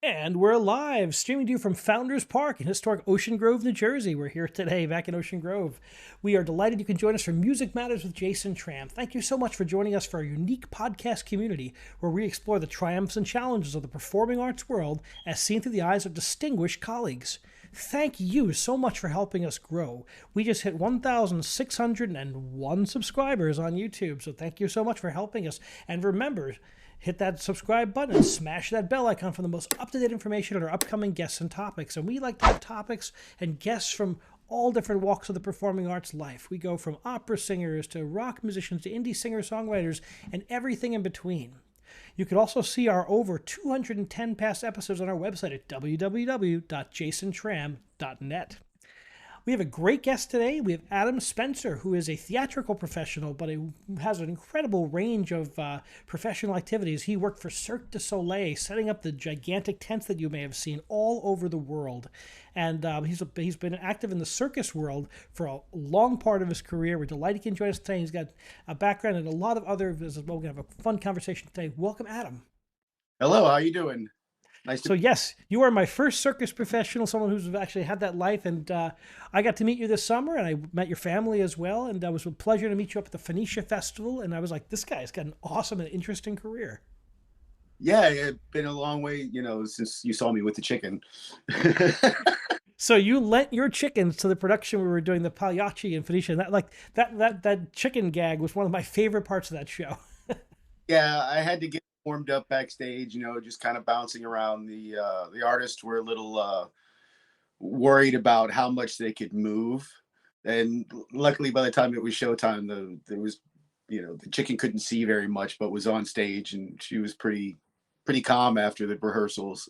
And we're live, streaming to you from Founders Park in historic Ocean Grove, New Jersey. We're here today, back in Ocean Grove. We are delighted you can join us for Music Matters with Jason Tramm. Thank you so much for joining us for our unique podcast community, where we explore the triumphs and challenges of the performing arts world as seen through the eyes of distinguished colleagues. Thank you so much for helping us grow. We just hit 1,601 subscribers on YouTube, so thank you so much for helping us. And remember, hit that subscribe button and smash that bell icon for the most up-to-date information on our upcoming guests and topics. And we like to have topics and guests from all different walks of the performing arts life. We go from opera singers to rock musicians to indie singer-songwriters and everything in between. You can also see our over 210 past episodes on our website at www.jasontram.net. We have a great guest today. We have Adam Spencer, who is a theatrical professional, but he has an incredible range of professional activities. He worked for Cirque du Soleil, setting up the gigantic tents that you may have seen all over the world. And he's been active in the circus world for a long part of his career. We're delighted he can join us today. He's got a background in a lot of other as well. We're going to have a fun conversation today. Welcome, Adam. Hello, how you doing? Nice to. So yes, you are my first circus professional, someone who's actually had that life, and I got to meet you this summer, and I met your family as well, and it was a pleasure to meet you up at the Phoenicia Festival, and I was like, this guy's got an awesome and interesting career. Yeah, it's been a long way, since you saw me with the chicken. So you lent your chickens to the production we were doing, the Pagliacci in Phoenicia, and that chicken gag was one of my favorite parts of that show. Yeah, I had to get warmed up backstage, just kind of bouncing around. The artists were a little worried about how much they could move, and luckily by the time it was showtime, the chicken couldn't see very much, but was on stage, and she was pretty calm after the rehearsals.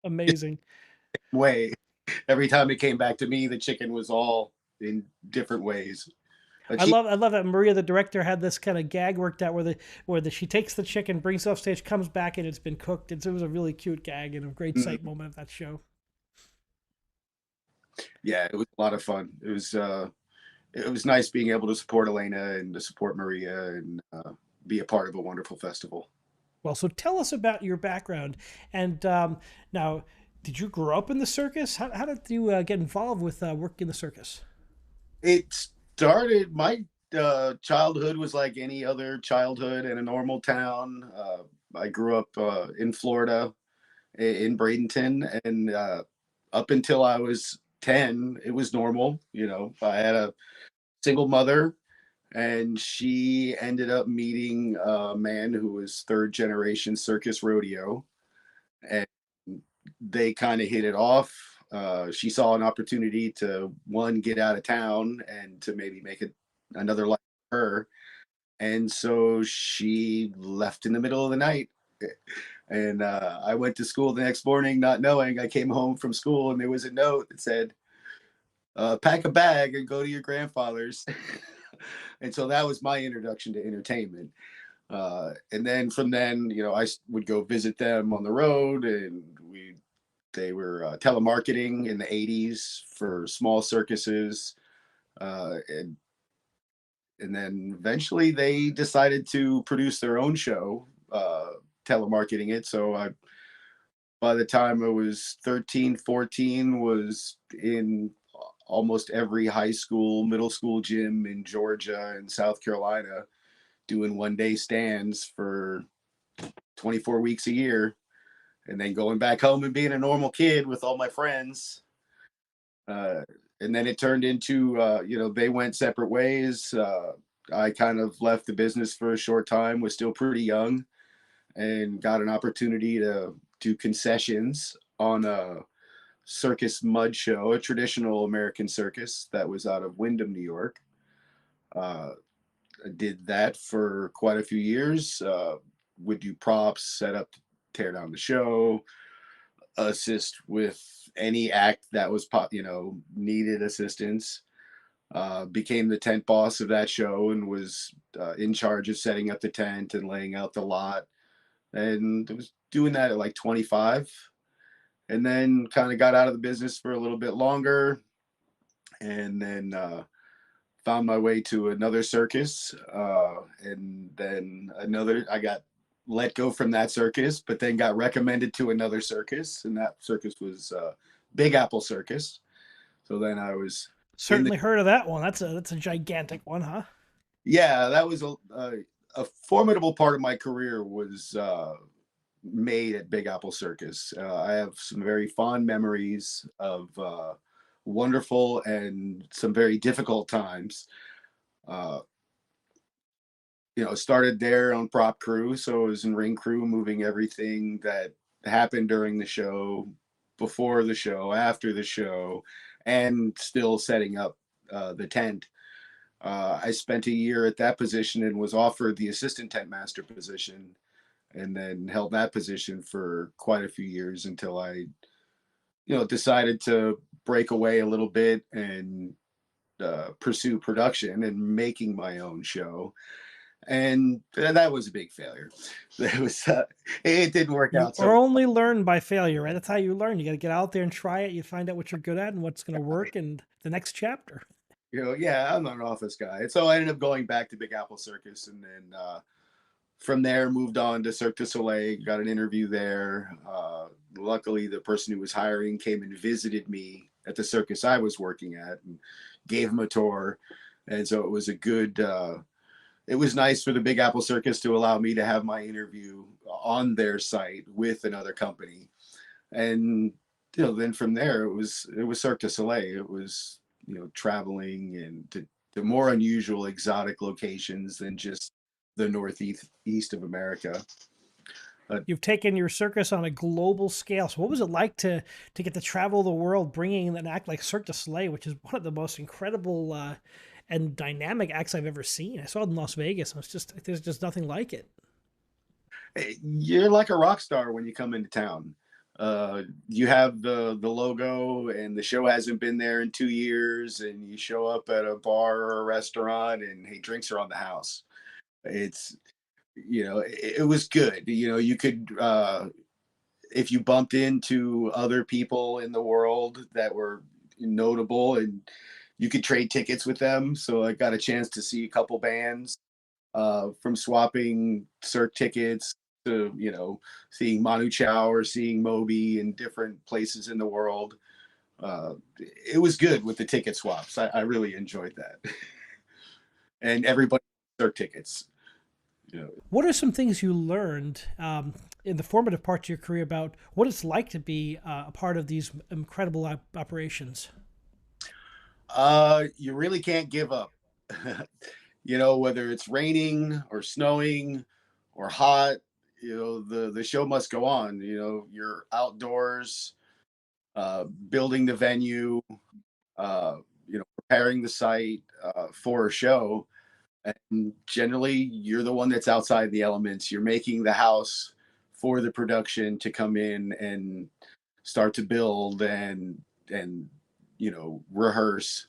Amazing. Way every time it came back to me, the chicken was all in different ways. But I love that Maria, the director, had this kind of gag worked out where she takes the chicken, brings it off stage, comes back, and it's been cooked. It was a really cute gag and a great sight moment of that show. Yeah, it was a lot of fun. It was nice being able to support Elena and to support Maria and be a part of a wonderful festival. Well, so tell us about your background. And now, did you grow up in the circus? How did you get involved with working in the circus? It started, my childhood was like any other childhood in a normal town. I grew up in Florida, in Bradenton, and up until I was 10, it was normal. I had a single mother, and she ended up meeting a man who was third generation circus rodeo, and they kind of hit it off. She saw an opportunity to, one, get out of town and to maybe make another life for her. And so she left in the middle of the night. And I went to school the next morning, not knowing. I came home from school and there was a note that said, pack a bag and go to your grandfather's. And so that was my introduction to entertainment. And then from then, I would go visit them on the road, and they were telemarketing in the 80s for small circuses. And then eventually they decided to produce their own show, telemarketing it. So by the time I was 13, 14, was in almost every high school, middle school gym in Georgia and South Carolina, doing one-day stands for 24 weeks a year. And then going back home and being a normal kid with all my friends. And then it turned into, they went separate ways. I kind of left the business for a short time, was still pretty young, and got an opportunity to do concessions on a circus mud show, a traditional American circus that was out of Windham, New York. I did that for quite a few years. Would do props, set up, tear down the show, assist with any act that was needed assistance. Became the tent boss of that show and was in charge of setting up the tent and laying out the lot, and I was doing that at like 25, and then kind of got out of the business for a little bit longer, and then found my way to another circus, and then I got let go from that circus, but then got recommended to another circus, and that circus was Big Apple Circus. So then I was in the Certainly heard of that one. That's a gigantic one, huh? yeah, that was a formidable part of my career was made at Big Apple Circus. I have some very fond memories of wonderful and some very difficult times. Uh, started there on prop crew, so I was in ring crew, moving everything that happened during the show, before the show, after the show, and still setting up the tent. I spent a year at that position and was offered the assistant tent master position, and then held that position for quite a few years until I, decided to break away a little bit and pursue production and making my own show. And that was a big failure. It was it didn't work You out are so. only learn by failure, right? That's how you learn. You got to get out there and try it. You find out what you're good at and what's going to work, and the next chapter. Yeah, I'm not an office guy, and so I ended up going back to Big Apple Circus, and then from there moved on to Cirque du Soleil. Got an interview there. Luckily, the person who was hiring came and visited me at the circus I was working at and gave him a tour, and so it was a good. It was nice for the Big Apple Circus to allow me to have my interview on their site with another company, and then from there it was Cirque du Soleil. It was traveling and to more unusual, exotic locations than just the northeast east of America. You've taken your circus on a global scale. So, what was it like to get to travel the world, bringing an act like Cirque du Soleil, which is one of the most incredible and dynamic acts I've ever seen? I saw it in Las Vegas, and there's just nothing like it. You're like a rock star when you come into town. You have the logo, and the show hasn't been there in 2 years, and you show up at a bar or a restaurant, and hey, drinks are on the house. It's it was good. You could if you bumped into other people in the world that were notable, and you could trade tickets with them. So I got a chance to see a couple bands from swapping Cirque tickets to seeing Manu Chao or seeing Moby in different places in the world. It was good with the ticket swaps. I really enjoyed that. And everybody Cirque tickets. What are some things you learned in the formative parts of your career about what it's like to be a part of these incredible operations? You really can't give up. Whether it's raining or snowing or hot, the show must go on. You're outdoors, building the venue, preparing the site for a show. And generally, you're the one that's outside the elements. You're making the house for the production to come in and start to build and rehearse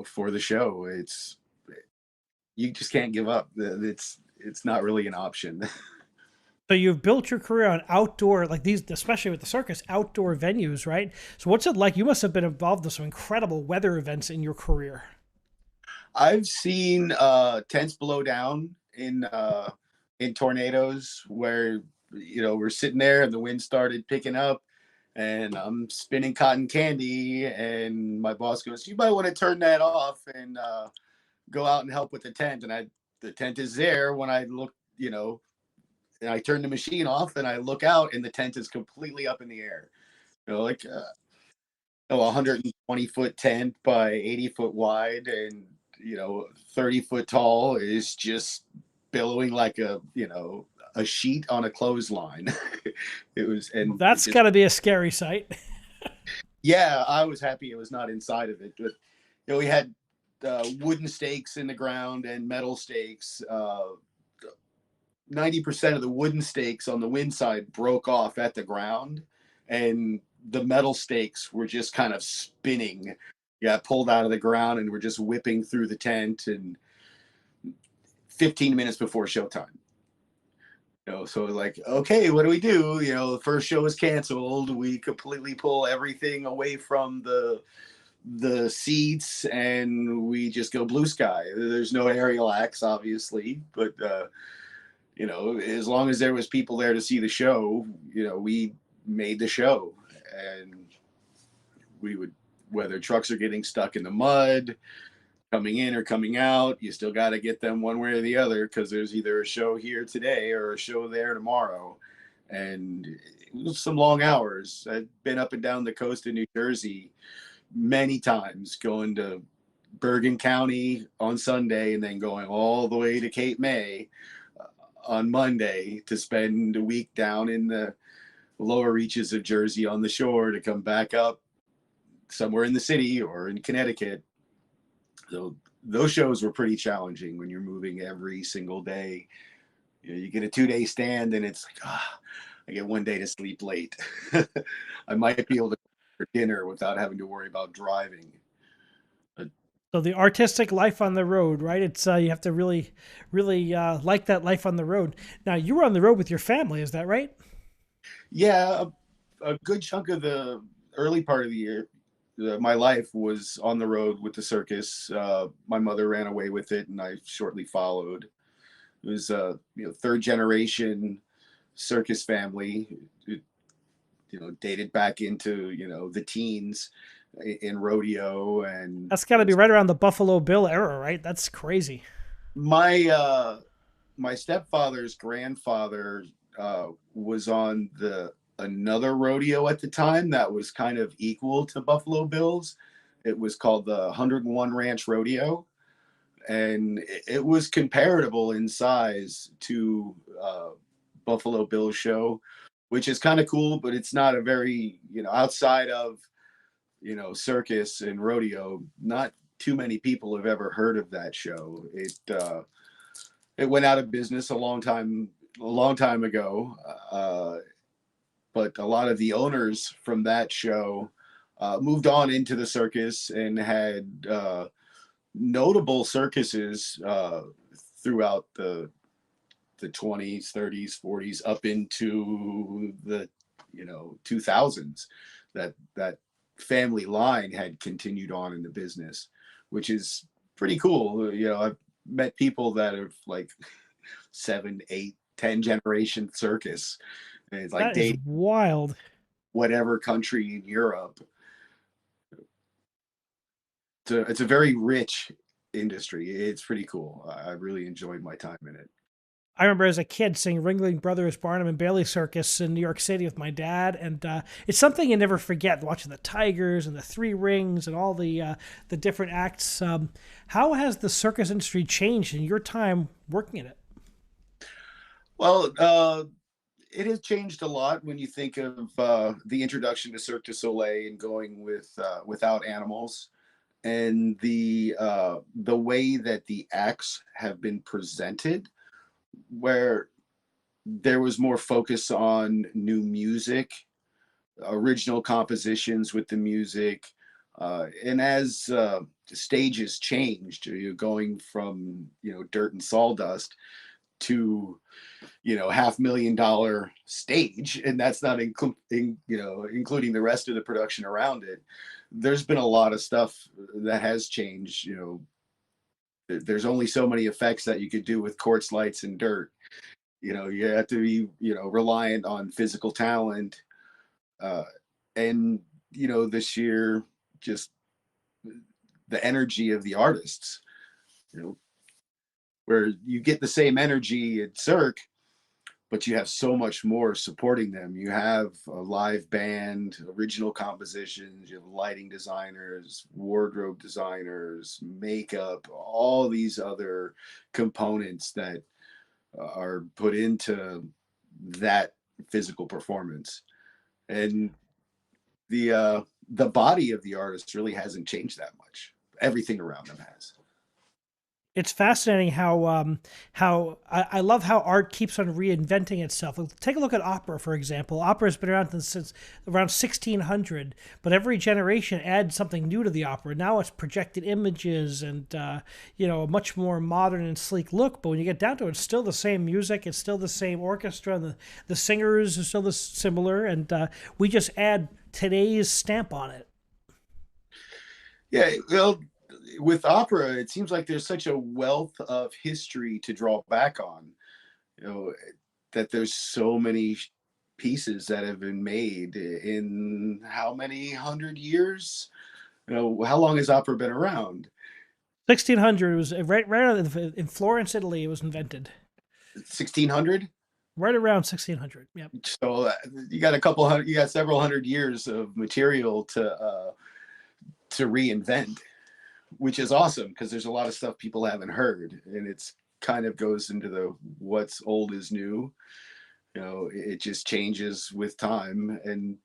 for the show. You just can't give up. It's not really an option. So you've built your career on outdoor, like these, especially with the circus, outdoor venues, right? So what's it like? You must have been involved in some incredible weather events in your career. I've seen tents blow down in tornadoes where we're sitting there and the wind started picking up, and I'm spinning cotton candy, and my boss goes, "You might want to turn that off and go out and help with the tent." And the tent is there when I look, and I turn the machine off and I look out, and the tent is completely up in the air. Like a 120-foot tent by 80-foot wide and 30-foot tall is just billowing like a sheet on a clothesline. It was, and it That's just, got to be a scary sight. yeah, I was happy it was not inside of it, but we had wooden stakes in the ground and metal stakes. 90% of the wooden stakes on the wind side broke off at the ground, and the metal stakes were just kind of spinning, got pulled out of the ground, and were just whipping through the tent. And 15 minutes before showtime, so like, okay, what do we do? The first show is canceled. We completely pull everything away from the seats, and we just go blue sky. There's no aerial acts, obviously, but as long as there was people there to see the show, we made the show. And we would, whether trucks are getting stuck in the mud, coming in or coming out, you still got to get them one way or the other, because there's either a show here today or a show there tomorrow. And it was some long hours. I've been up and down the coast of New Jersey many times, going to Bergen County on Sunday and then going all the way to Cape May on Monday to spend a week down in the lower reaches of Jersey on the shore to come back up somewhere in the city or in Connecticut. So those shows were pretty challenging when you're moving every single day. You get a 2-day stand and it's like, I get 1 day to sleep late. I might be able to go for dinner without having to worry about driving. So the artistic life on the road, right? It's you have to really, really like that life on the road. Now you were on the road with your family, is that right? Yeah, a good chunk of the early part of the year, my life was on the road with the circus. My mother ran away with it, and I shortly followed. It was a third generation circus family. It, dated back into the teens in rodeo. And That's got to be right around the Buffalo Bill era, right? That's crazy. My stepfather's grandfather was on the another rodeo at the time that was kind of equal to Buffalo Bills. It was called the 101 Ranch Rodeo, and it was comparable in size to Buffalo Bills show, which is kind of cool, but it's not a very, outside of circus and rodeo, not too many people have ever heard of that show. It went out of business a long time ago. But a lot of the owners from that show moved on into the circus and had notable circuses throughout the 20s, 30s, 40s, up into the 2000s. That family line had continued on in the business, which is pretty cool. I've met people that have like 7, 8, 10 generation circus, and it's like That is dating wild. whatever country in Europe. It's a very rich industry. It's pretty cool. I really enjoyed my time in it. I remember as a kid seeing Ringling Brothers Barnum and Bailey Circus in New York City with my dad, and it's something you never forget. Watching the Tigers and the Three Rings and all the different acts. How has the circus industry changed in your time working in it? Well, it has changed a lot when you think of the introduction to Cirque du Soleil and going without animals, and the way that the acts have been presented, where there was more focus on new music, original compositions with the music, and as stages changed, you're going from dirt and sawdust to $500,000 stage, and that's not including the rest of the production around it. There's been a lot of stuff that has changed. There's only so many effects that you could do with quartz lights and dirt. You have to be reliant on physical talent, and this year, just the energy of the artists, where you get the same energy at Cirque, but you have so much more supporting them. You have a live band, original compositions, you have lighting designers, wardrobe designers, makeup, all these other components that are put into that physical performance. And the body of the artist really hasn't changed that much. Everything around them has. It's fascinating how I love how art keeps on reinventing itself. Take a look at opera, for example. Opera has been around since around 1600, but every generation adds something new to the opera. Now it's projected images and a much more modern and sleek look. But when you get down to it, it's still the same music. It's still the same orchestra. And the singers are still similar, and we just add today's stamp on it. Yeah, well, with opera, it seems like there's such a wealth of history to draw back on. you know, that there's so many pieces that have been made in how many 100 years? How long has opera been around? 1600 was right in Florence, Italy. It was invented 1600. right around 1600. Yep. So you got several hundred years of material to reinvent, which is awesome because there's a lot of stuff people haven't heard, and it's kind of goes into the what's old is new. It just changes with time, and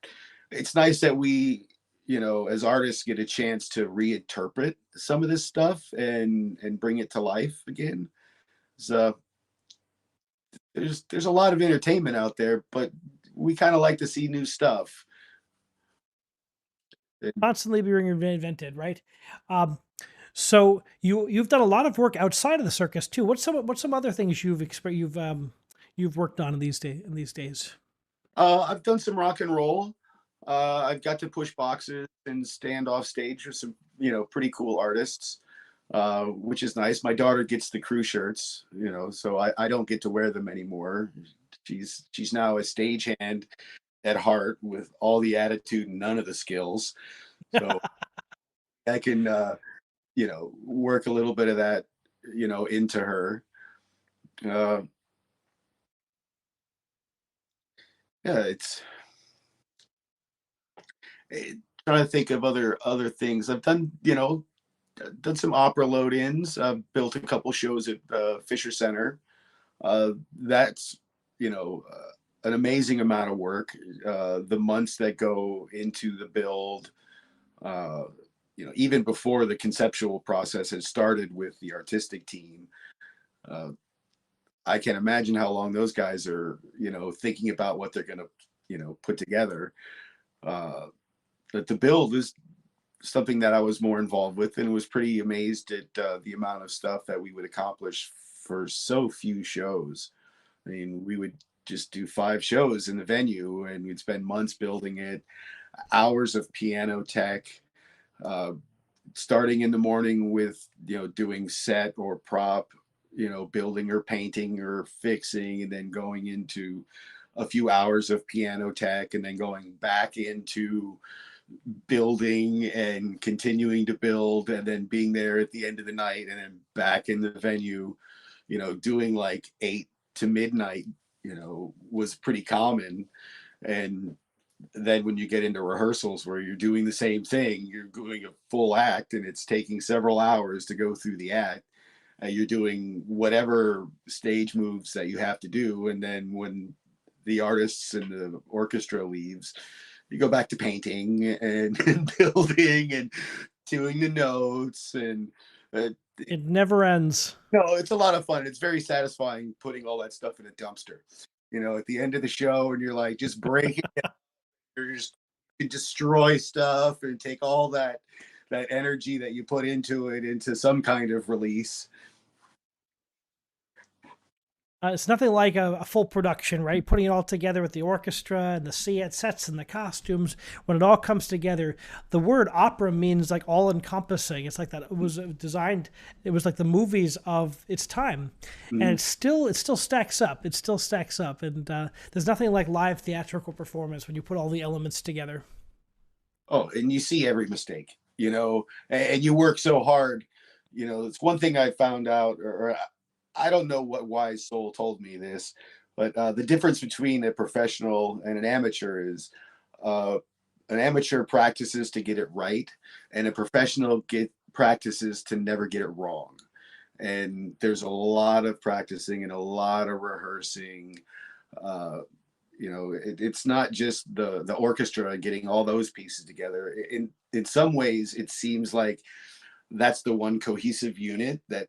it's nice that we, as artists, get a chance to reinterpret some of this stuff and bring it to life again. So there's a lot of entertainment out there, but we kind of like to see new stuff. And, Constantly being invented, right? Um, so you've done a lot of work outside of the circus too. What's some other things you've worked on in these days? I've done some rock and roll. I've got to push boxes and stand off stage with some, pretty cool artists, which is nice. My daughter gets the crew shirts, so I don't get to wear them anymore. She's now a stagehand at heart with all the attitude and none of the skills. So I can, work a little bit of that, into her. Uh, yeah, trying to think of other things. I've done some opera load-ins. Built a couple shows at Fisher Center. That's an amazing amount of work. The months that go into the build, uh, even before the conceptual process has started with the artistic team. Uh, I can imagine how long those guys are, thinking about what they're going to, put together. Uh, but the build is something that I was more involved with, and was pretty amazed at the amount of stuff that we would accomplish for so few shows. I mean, we would just do 5 shows in the venue, and we'd spend months building it, hours of piano tech, uh, starting in the morning with doing set or prop, building or painting or fixing, and then going into a few hours of piano tech, and then going back into building and continuing to build, and then being there at the end of the night, and then back in the venue, doing like 8 to midnight, was pretty common. And then when you get into rehearsals where you're doing the same thing, you're doing a full act and it's taking several hours to go through the act. You're doing whatever stage moves that you have to do. And then when the artists and the orchestra leaves, you go back to painting and building and doing the notes. And It never ends. no, it's a lot of fun. It's very satisfying putting all that stuff in a dumpster, at the end of the show, and you're like, just break it. You're just you destroy stuff and take all that energy that you put into it into some kind of release. It's nothing like a full production, right? Putting it all together with the orchestra and the sets and the costumes. When it all comes together, the word opera means like all encompassing. It's like that. It was designed. It was like the movies of its time, and Mm. it still stacks up. It still stacks up, and there's nothing like live theatrical performance when you put all the elements together. Oh, and you see every mistake, and you work so hard. It's one thing I found out, or I don't know what wise soul told me this, but the difference between a professional and an amateur is uh, an amateur practices to get it right, and a professional practices to never get it wrong. And there's a lot of practicing and a lot of rehearsing. Uh, it's not just the orchestra getting all those pieces together. In some ways, it seems like that's the one cohesive unit, that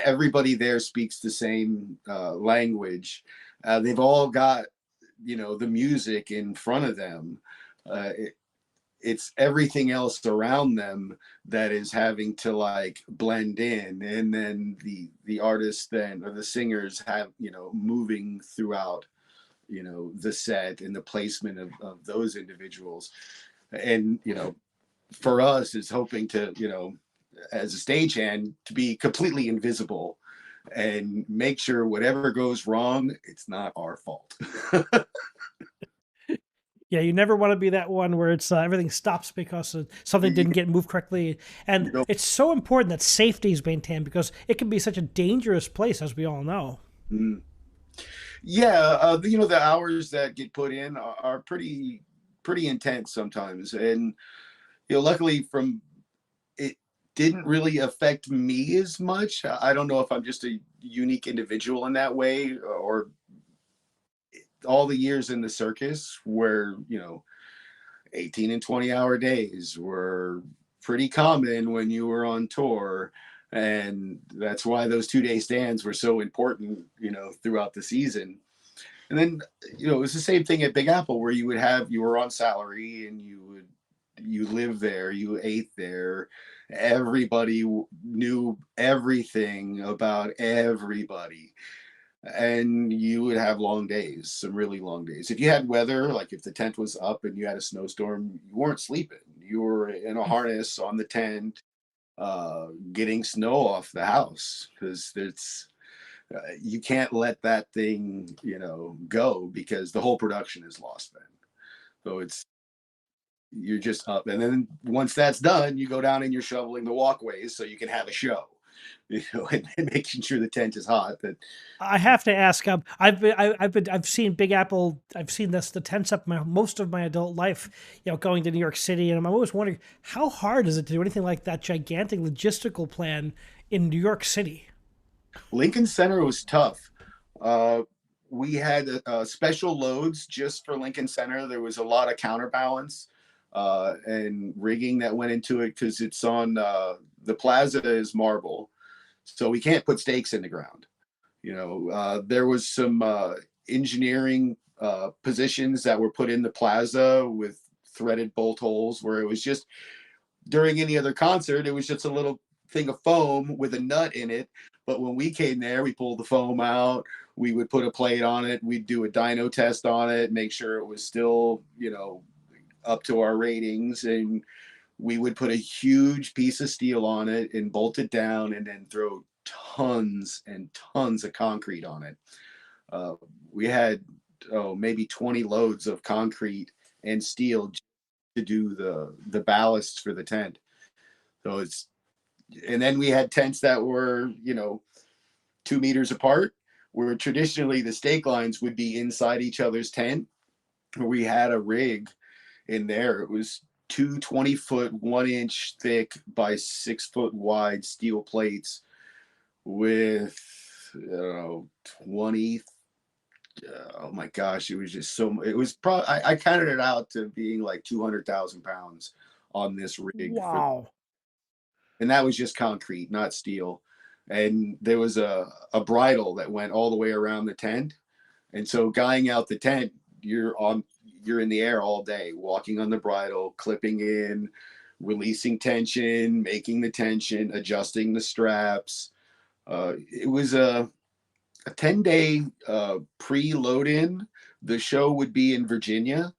everybody there speaks the same language. They've all got the music in front of them. It's everything else around them that is having to like blend in, and then the artists then, or the singers, have moving throughout the set and the placement of those individuals. And for us is hoping to as a stagehand to be completely invisible, and make sure whatever goes wrong, it's not our fault. Yeah, you never want to be that one where it's everything stops because something didn't get moved correctly. And Yep. it's so important that safety is maintained because it can be such a dangerous place, as we all know. Mm. Yeah, the hours that get put in are pretty intense sometimes, and luckily from it didn't really affect me as much. I don't know if I'm just a unique individual in that way, or all the years in the circus where 18 and 20-hour days were pretty common when you were on tour, and that's why those 2-day stands were so important throughout the season. And then it was the same thing at Big Apple, where you were on salary, and you lived there, you ate there, everybody knew everything about everybody, and you would have long days, some really long days. If you had weather, like if the tent was up and you had a snowstorm, you weren't sleeping, you were in a harness on the tent, getting snow off the house, because it's you can't let that thing go, because the whole production is lost then. So you're just up, and then once that's done, you go down and you're shoveling the walkways so you can have a show, and making sure the tent is hot. That I have to ask. I've seen Big Apple. I've seen the tents up most of my adult life. Going to New York City, and I'm always wondering how hard is it to do anything like that gigantic logistical plan in New York City. Lincoln Center was tough. We had special loads just for Lincoln Center. There was a lot of counterbalance and rigging that went into it, because it's on the plaza is marble, so we can't put stakes in the ground. There was some engineering positions that were put in the plaza with threaded bolt holes, where it was just, during any other concert, it was just a little thing of foam with a nut in it. But when we came there, we pulled the foam out, we would put a plate on it, we'd do a dyno test on it, make sure it was still, up to our ratings, and we would put a huge piece of steel on it and bolt it down, and then throw tons and tons of concrete on it. We had maybe 20 loads of concrete and steel to do the ballasts for the tent. So and then we had tents that were 2 meters apart, where traditionally the stake lines would be inside each other's tent. Where we had a rig in there, it was two 20-foot 1-inch thick by 6-foot wide steel plates with 20, oh my gosh, it was just it was probably, I counted it out to being like 200,000 pounds on this rig Wow. and that was just concrete, not steel. And there was a bridle that went all the way around the tent, and so guying out the tent, you're in the air all day, walking on the bridle, clipping in, releasing tension, making the tension, adjusting the straps. It was a 10-day pre-load in. The show would be in Virginia,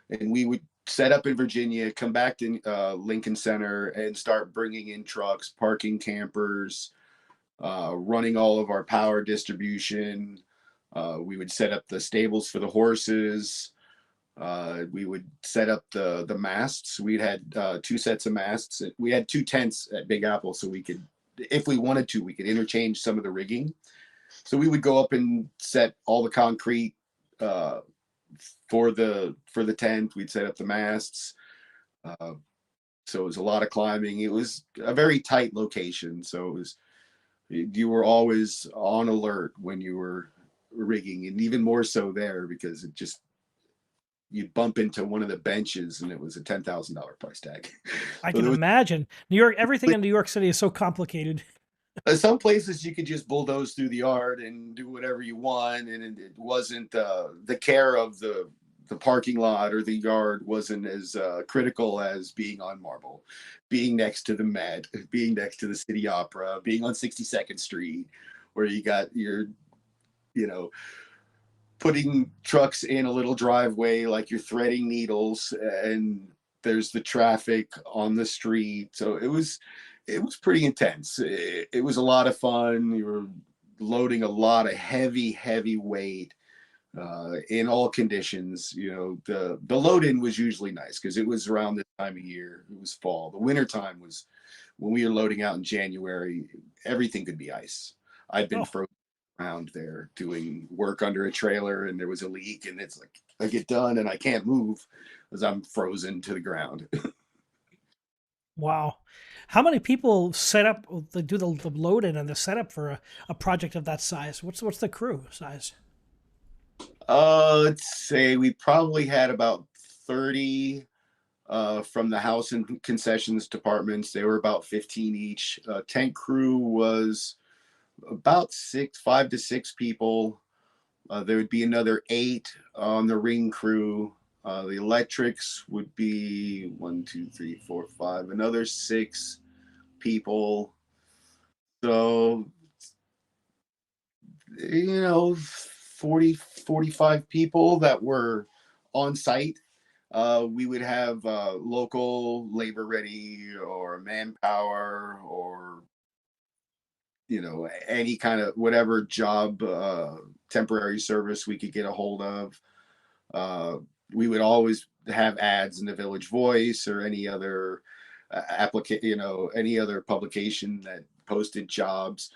and we would set up in Virginia, come back to Lincoln Center, and start bringing in trucks, parking campers, running all of our power distribution. We would set up the stables for the horses. We would set up the masts. We had 2 sets of masts. We had 2 tents at Big Apple, so we could, if we wanted to, we could interchange some of the rigging. So we would go up and set all the concrete for the tent. We'd set up the masts. So it was a lot of climbing. It was a very tight location. So you were always on alert when you were rigging, and even more so there, because you'd bump into one of the benches and it was a $10,000 price tag. I So can there was imagine. New York, everything in New York City is so complicated. some places you could just bulldoze through the yard and do whatever you want, and it wasn't the care of the parking lot or the yard wasn't as critical as being on marble, being next to the Met, being next to the City Opera, being on 62nd Street, where you got your you know putting trucks in a little driveway like you're threading needles, and there's the traffic on the street. So it was pretty intense. It was a lot of fun. You were loading a lot of heavy weight in all conditions. You know, the load in was usually nice because it was around this time of year. It was fall. The winter time was when we were loading out in January. Everything could be ice. I've been Oh, frozen around there doing work under a trailer, and there was a leak, and it's like I get done and I can't move because I'm frozen to the ground. wow. How many people set up do the load in and the setup for a project of that size? What's the crew size? Let's say we probably had about 30 from the house and concessions departments. They were about 15 each. Tank crew was about 5 to 6 people. There would be another 8 on the ring crew. The electrics would be 1, 2, 3, 4, 5, another 6 people. So, you know, 40, 45 people that were on site. We would have local labor ready or manpower or, you know, any kind of whatever job, temporary service we could get a hold of. Uh, we would always have ads in the Village Voice or any other any other publication that posted jobs.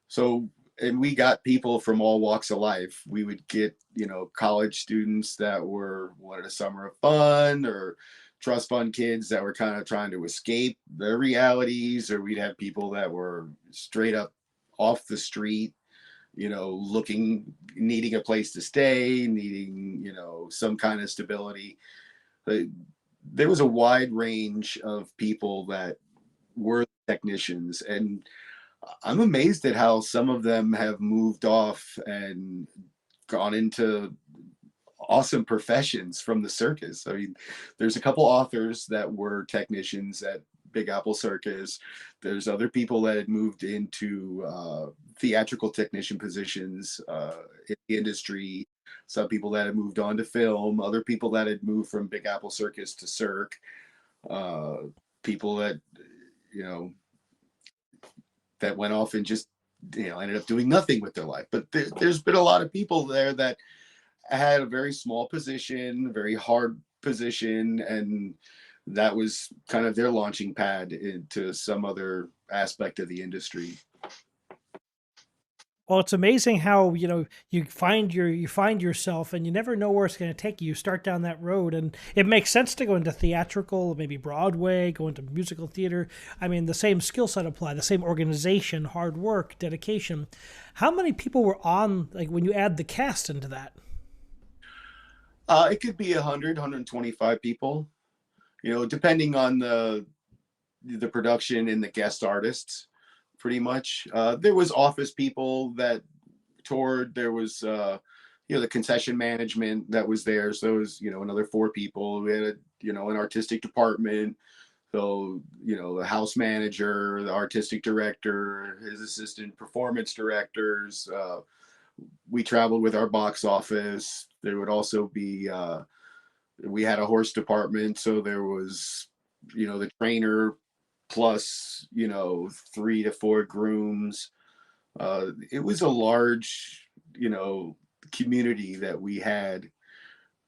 So, and we got people from all walks of life. We would get, you know, college students that wanted a summer of fun, or trust fund kids that were kind of trying to escape their realities, or we'd have people that were straight up off the street, you know, needing a place to stay, needing, you know, some kind of stability. There was a wide range of people that were technicians, and I'm amazed at how some of them have moved off and gone into awesome professions from the circus. I mean, there's a couple authors that were technicians at Big Apple Circus. There's other people that had moved into theatrical technician positions in the industry. Some people that had moved on to film. Other people that had moved from Big Apple Circus to Cirque. Uh, People that, you know, that went off and just, you know, ended up doing nothing with their life. But there's been a lot of people there that had a very small position, very hard position, and that was kind of their launching pad into some other aspect of the industry. Well, it's amazing how, you know, you find yourself and you never know where it's going to take you. You start down that road, and it makes sense to go into theatrical, maybe Broadway, go into musical theater. I mean, the same skill set apply, the same organization, hard work, dedication. How many people were on, like, when you add the cast into that? It could be 100, 125 people, you know, depending on the production and the guest artists, pretty much. There was office people that toured. There was, you know, the concession management that was there. So it was, you know, another 4 people. We had, you know, an artistic department. So, you know, the house manager, the artistic director, his assistant performance directors. We traveled with our box office. There would also be, we had a horse department. So there was, you know, the trainer plus, you know, 3 to 4 grooms. It was a large, you know, community that we had.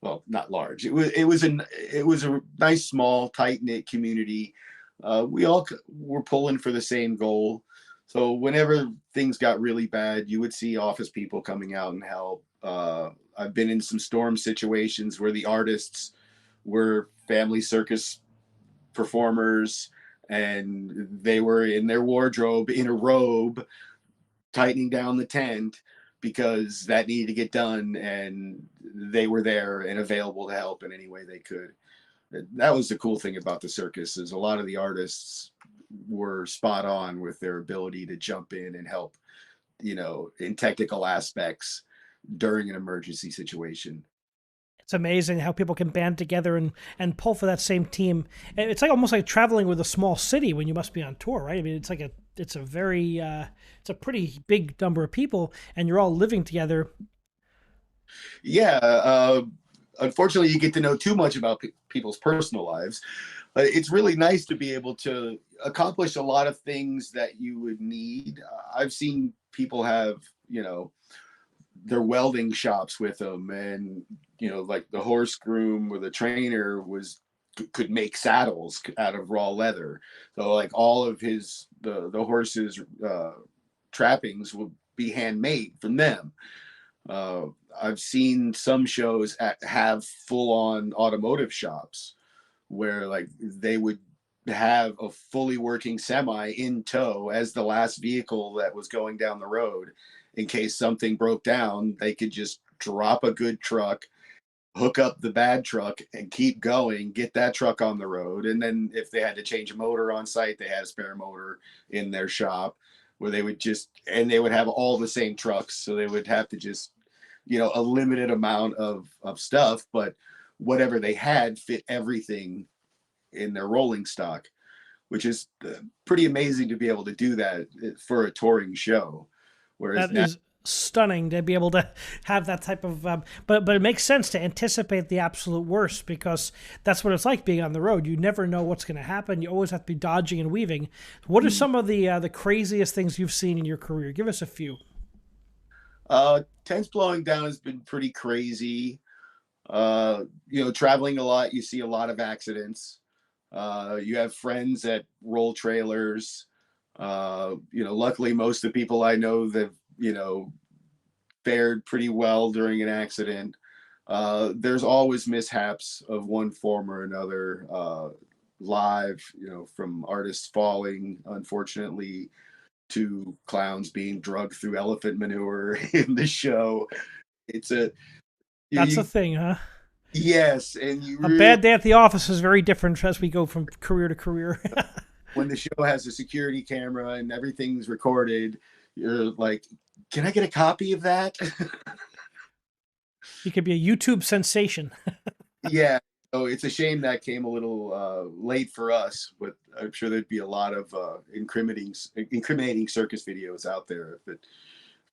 Well, not large. It was a nice, small, tight knit community. We all were pulling for the same goal. So whenever things got really bad, you would see office people coming out and help. I've been in some storm situations where the artists were family circus performers, and they were in their wardrobe in a robe tightening down the tent because that needed to get done, and they were there and available to help in any way they could. That was the cool thing about the circus, is a lot of the artists were spot on with their ability to jump in and help, you know, in technical aspects during an emergency situation. It's amazing how people can band together and pull for that same team. And it's like almost like traveling with a small city when you must be on tour, right? I mean, it's a very it's a pretty big number of people, and you're all living together. Yeah, unfortunately, you get to know too much about people's personal lives. It's really nice to be able to accomplish a lot of things that you would need. I've seen people have, their welding shops with them, and like the horse groom or the trainer could make saddles out of raw leather. So like all of the horses trappings will be handmade from them. uh, I've seen some shows have full on automotive shops where like they would have a fully working semi in tow as the last vehicle that was going down the road. In case something broke down, they could just drop a good truck, hook up the bad truck, and keep going, get that truck on the road. And then if they had to change a motor on site, they had a spare motor in their shop where they would have all the same trucks. So they would have to just, a limited amount of stuff, but whatever they had fit everything in their rolling stock, which is pretty amazing to be able to do that for a touring show. Whereas That now, is stunning to be able to have that type of. But it makes sense to anticipate the absolute worst, because that's what it's like being on the road. You never know what's going to happen. You always have to be dodging and weaving. What are some of the craziest things you've seen in your career? Give us a few. tents blowing down has been pretty crazy. Traveling a lot, you see a lot of accidents. You have friends that roll trailers. Luckily, most of the people I know that, fared pretty well during an accident. There's always mishaps of one form or another, live, from artists falling, unfortunately, to clowns being drugged through elephant manure in the show. It's a, That's a you, thing, huh? yes, and you A really, bad day at the office is very different as we go from career to career. when the show has a security camera and everything's recorded, you're like, can I get a copy of that? You could be a YouTube sensation. Yeah. So it's a shame that came a little late for us, but I'm sure there'd be a lot of incriminating circus videos out there if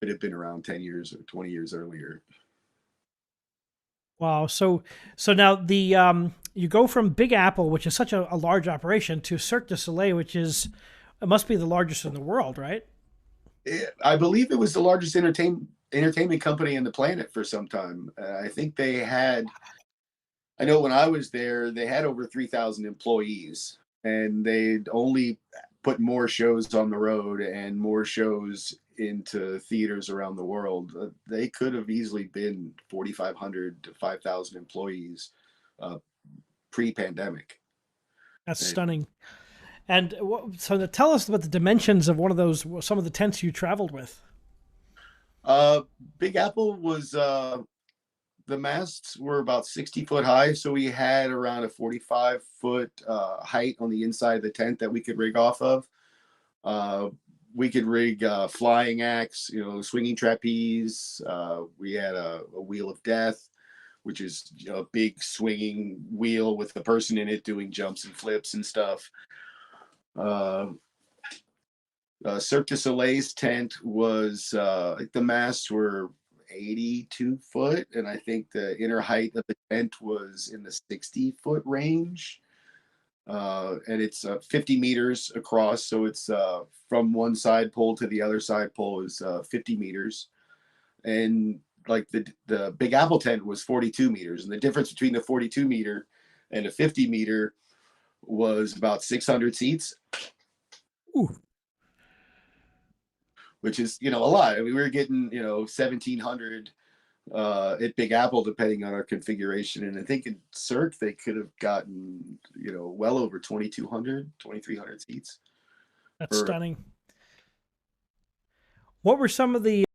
it had been around 10 years or 20 years earlier. Wow. So now you go from Big Apple, which is such a large operation, to Cirque du Soleil, which it must be the largest in the world, right? I believe it was the largest entertainment company in the planet for some time. I think I know when I was there, they had over 3,000 employees, and they'd only put more shows on the road and more shows into theaters around the world. They could have easily been 4,500 to 5,000 employees uh, pre-pandemic. That's And, stunning. And tell us about the dimensions of one of those, some of the tents you traveled with. uh, Big Apple was the masts were about 60 foot high, so we had around a 45 foot height on the inside of the tent that we could rig off of. Uh, we could rig flying axe, swinging trapeze. We had a wheel of death, which is a big swinging wheel with a person in it doing jumps and flips and stuff. Uh, Cirque du Soleil's tent was like the masts were 82 foot, and I think the inner height of the tent was in the 60 foot range. And it's 50 meters across, so it's from one side pole to the other side pole is 50 meters, and like the Big Apple tent was 42 meters, and the difference between the 42-meter and the 50-meter was about 600 seats, Ooh, which is a lot. I mean, we were getting 1,700 at Big Apple, depending on our configuration. And I think in Cirque, they could have gotten, well over 2,200, 2,300 seats. that's For stunning. What were some of the